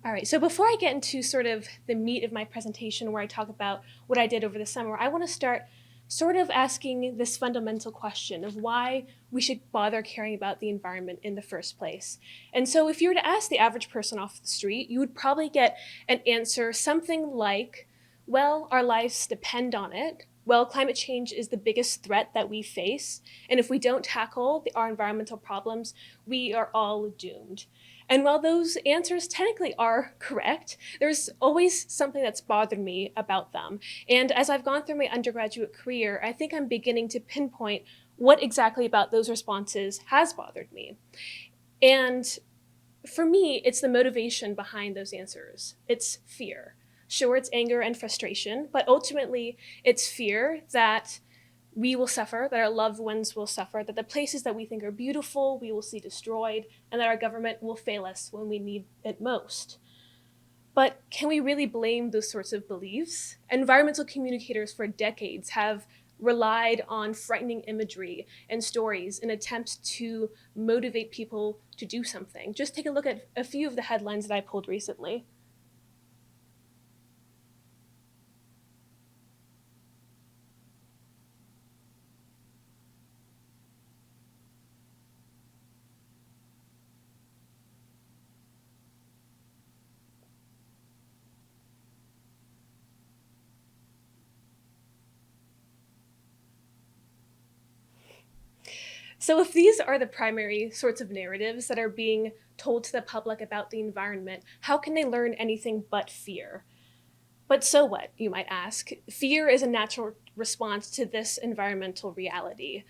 All right, so before I get into sort of the meat of my presentation where I talk about what I did over the summer, I want to start sort of asking this fundamental question of why we should bother caring about the environment in the first place. And so if you were to ask the average person off the street, you would probably get an answer something like, well, our lives depend on it. Well, climate change is the biggest threat that we face. And if we don't tackle our environmental problems, we are all doomed. And while those answers technically are correct, there's always something that's bothered me about them. And as I've gone through my undergraduate career, I think I'm beginning to pinpoint what exactly about those responses has bothered me. And for me, it's the motivation behind those answers. It's fear. Sure, it's anger and frustration, but ultimately it's fear that we will suffer, that our loved ones will suffer, that the places that we think are beautiful we will see destroyed, and that our government will fail us when we need it most. But can we really blame those sorts of beliefs? Environmental communicators for decades have relied on frightening imagery and stories in attempts to motivate people to do something. Just take a look at a few of the headlines that I pulled recently. So if these are the primary sorts of narratives that are being told to the public about the environment, how can they learn anything but fear? But so what, you might ask? Fear is a natural response to this environmental reality.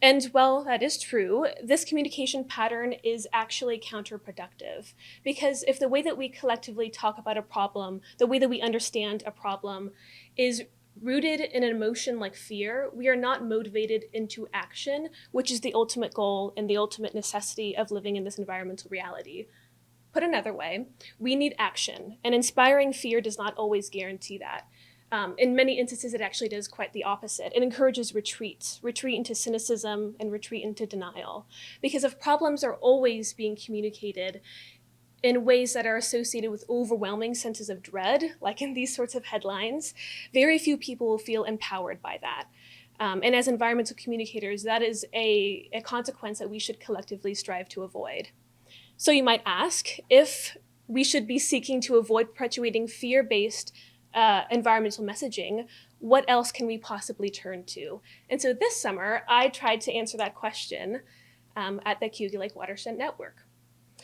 And while that is true, this communication pattern is actually counterproductive. Because if the way that we collectively talk about a problem, the way that we understand a problem, is rooted in an emotion like fear, we are not motivated into action, which is the ultimate goal and the ultimate necessity of living in this environmental reality. Put another way, we need action, and inspiring fear does not always guarantee that. In many instances, it actually does quite the opposite. It encourages retreat into cynicism and retreat into denial. Because if problems are always being communicated in ways that are associated with overwhelming senses of dread, like in these sorts of headlines, very few people will feel empowered by that. And as environmental communicators, that is a consequence that we should collectively strive to avoid. So you might ask if we should be seeking to avoid perpetuating fear-based environmental messaging, what else can we possibly turn to? And so this summer, I tried to answer that question at the Cayuga Lake Watershed Network.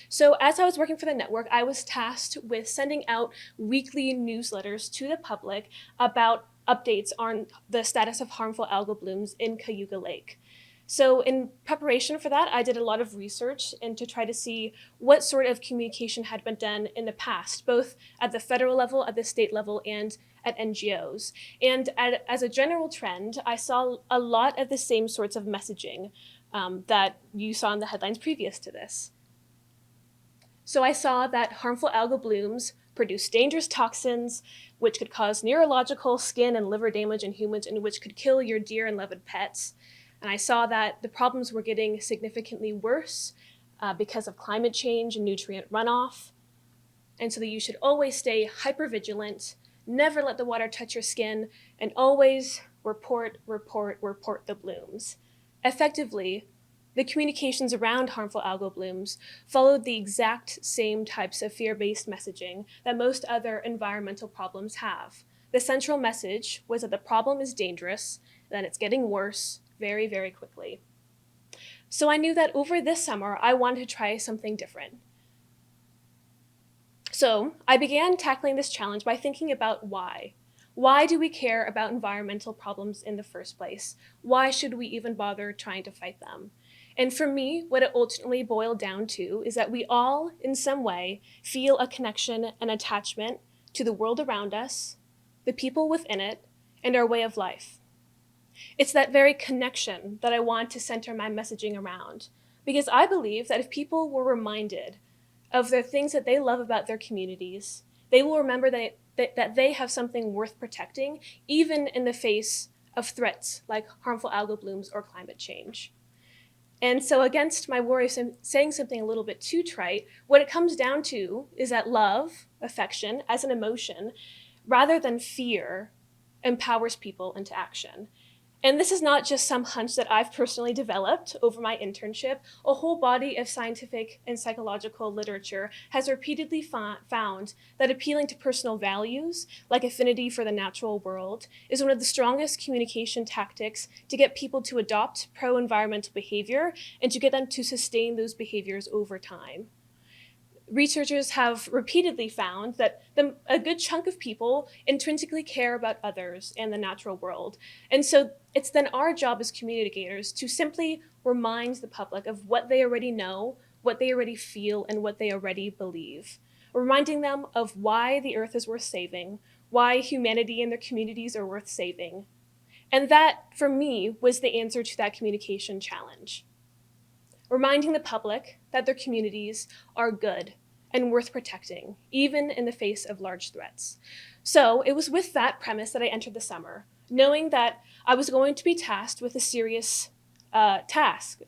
So as I was working for the network, I was tasked with sending out weekly newsletters to the public about updates on the status of harmful algal blooms in Cayuga Lake. So in preparation for that, I did a lot of research and to try to see what sort of communication had been done in the past, both at the federal level, at the state level, and at NGOs. And as a general trend, I saw a lot of the same sorts of messaging that you saw in the headlines previous to this. So I saw that harmful algal blooms produce dangerous toxins, which could cause neurological, skin, and liver damage in humans, and which could kill your dear and loved pets. And I saw that the problems were getting significantly worse because of climate change and nutrient runoff. And so that you should always stay hypervigilant, never let the water touch your skin, and always report the blooms. Effectively, the communications around harmful algal blooms followed the exact same types of fear-based messaging that most other environmental problems have. The central message was that the problem is dangerous, that it's getting worse very, very quickly. So I knew that over this summer, I wanted to try something different. So I began tackling this challenge by thinking about why. Why do we care about environmental problems in the first place? Why should we even bother trying to fight them? And for me, what it ultimately boiled down to is that we all, in some way, feel a connection and attachment to the world around us, the people within it, and our way of life. It's that very connection that I want to center my messaging around, because I believe that if people were reminded of the things that they love about their communities, they will remember that they have something worth protecting, even in the face of threats like harmful algal blooms or climate change. And so against my worry of saying something a little bit too trite, what it comes down to is that love, affection, as an emotion, rather than fear, empowers people into action. And this is not just some hunch that I've personally developed over my internship. A whole body of scientific and psychological literature has repeatedly found that appealing to personal values, like affinity for the natural world, is one of the strongest communication tactics to get people to adopt pro-environmental behavior and to get them to sustain those behaviors over time. Researchers have repeatedly found that a good chunk of people intrinsically care about others and the natural world. And so it's then our job as communicators to simply remind the public of what they already know, what they already feel, and what they already believe. Reminding them of why the earth is worth saving, why humanity and their communities are worth saving. And that, for me, was the answer to that communication challenge. Reminding the public that their communities are good and worth protecting, even in the face of large threats. So it was with that premise that I entered the summer, knowing that I was going to be tasked with a serious task,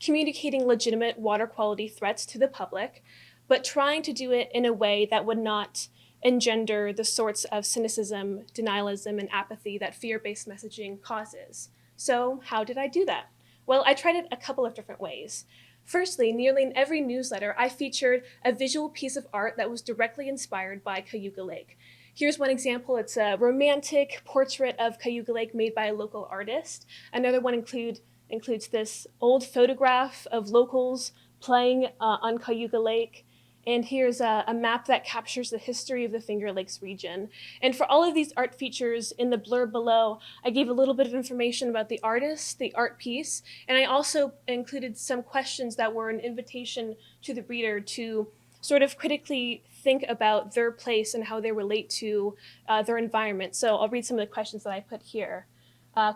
communicating legitimate water quality threats to the public, but trying to do it in a way that would not engender the sorts of cynicism, denialism, and apathy that fear-based messaging causes. So how did I do that? Well, I tried it a couple of different ways. Firstly, nearly in every newsletter, I featured a visual piece of art that was directly inspired by Cayuga Lake. Here's one example. It's a romantic portrait of Cayuga Lake made by a local artist. Another one includes this old photograph of locals playing on Cayuga Lake. And here's a map that captures the history of the Finger Lakes region. And for all of these art features in the blurb below, I gave a little bit of information about the artist, the art piece, and I also included some questions that were an invitation to the reader to sort of critically think about their place and how they relate to their environment. So I'll read some of the questions that I put here.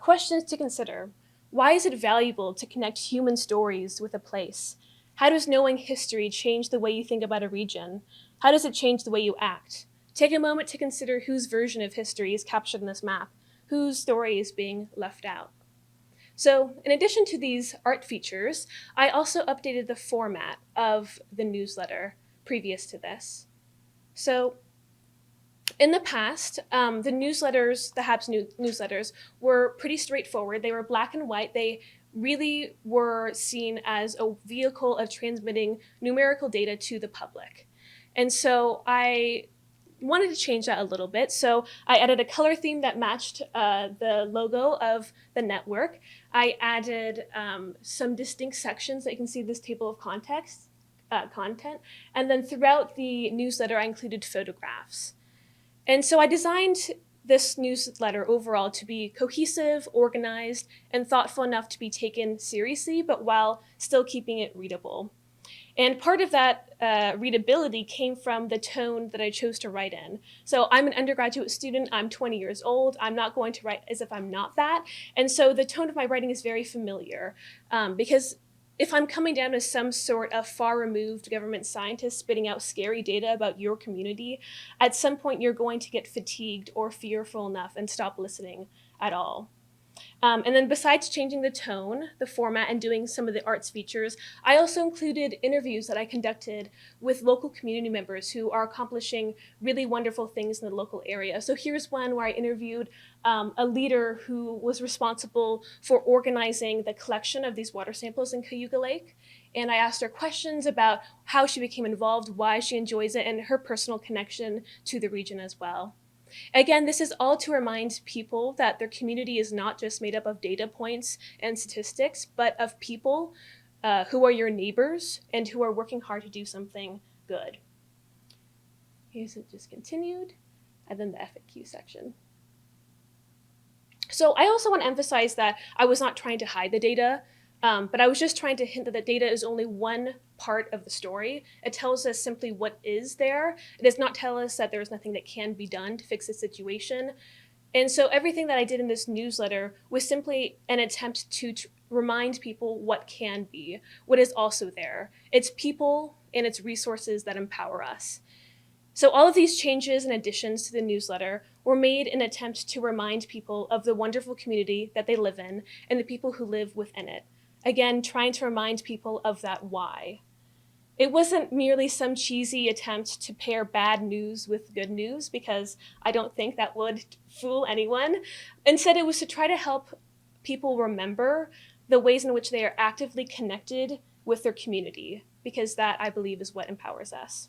Questions to consider. Why is it valuable to connect human stories with a place? How does knowing history change the way you think about a region? How does it change the way you act? Take a moment to consider whose version of history is captured in this map, whose story is being left out. So in addition to these art features, I also updated the format of the newsletter previous to this. So in the past, the newsletters, the HABS newsletters, were pretty straightforward. They were black and white. They really were seen as a vehicle of transmitting numerical data to the public. And so I wanted to change that a little bit. So I added a color theme that matched the logo of the network. I added some distinct sections that you can see this table of content. And then throughout the newsletter, I included photographs. And so I designed this newsletter overall to be cohesive, organized, and thoughtful enough to be taken seriously, but while still keeping it readable. And part of that readability came from the tone that I chose to write in. So I'm an undergraduate student, I'm 20 years old, I'm not going to write as if I'm not that. And so the tone of my writing is very familiar because if I'm coming down as some sort of far-removed government scientist spitting out scary data about your community, at some point you're going to get fatigued or fearful enough and stop listening at all. And then besides changing the tone, the format, and doing some of the arts features, I also included interviews that I conducted with local community members who are accomplishing really wonderful things in the local area. So here's one where I interviewed a leader who was responsible for organizing the collection of these water samples in Cayuga Lake. And I asked her questions about how she became involved, why she enjoys it, and her personal connection to the region as well. Again, this is all to remind people that their community is not just made up of data points and statistics, but of people who are your neighbors and who are working hard to do something good. Here's it just continued, and then the FAQ section. So I also want to emphasize that I was not trying to hide the data, but I was just trying to hint that the data is only one part of the story. It tells us simply what is there. It does not tell us that there is nothing that can be done to fix the situation. And so everything that I did in this newsletter was simply an attempt to remind people what can be, what is also there. It's people and it's resources that empower us. So all of these changes and additions to the newsletter were made in an attempt to remind people of the wonderful community that they live in and the people who live within it. again, trying to remind people of that why. It wasn't merely some cheesy attempt to pair bad news with good news, because I don't think that would fool anyone. Instead, it was to try to help people remember the ways in which they are actively connected with their community, because that, I believe, is what empowers us.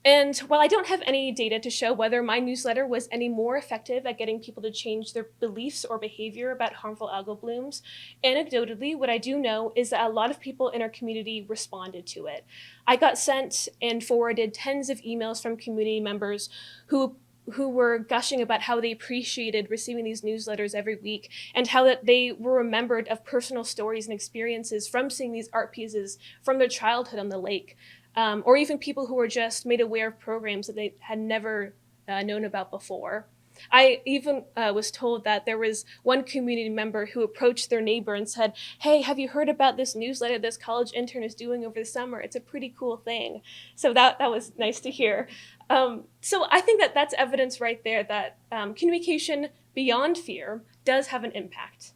And while I don't have any data to show whether my newsletter was any more effective at getting people to change their beliefs or behavior about harmful algal blooms, anecdotally, what I do know is that a lot of people in our community responded to it. I got sent and forwarded tens of emails from community members who were gushing about how they appreciated receiving these newsletters every week, and how that they were remembered of personal stories and experiences from seeing these art pieces from their childhood on the lake. Or even people who were just made aware of programs that they had never known about before. I even was told that there was one community member who approached their neighbor and said, "Hey, have you heard about this newsletter this college intern is doing over the summer? It's a pretty cool thing." So that was nice to hear. So I think that that's evidence right there that communication beyond fear does have an impact.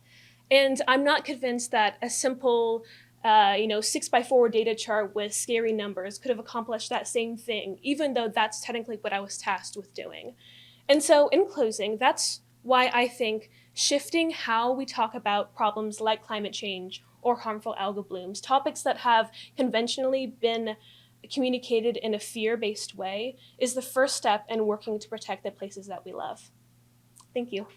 And I'm not convinced that a simple 6x4 data chart with scary numbers could have accomplished that same thing, even though that's technically what I was tasked with doing. And so in closing, that's why I think shifting how we talk about problems like climate change or harmful algal blooms, topics that have conventionally been communicated in a fear-based way, is the first step in working to protect the places that we love. Thank you.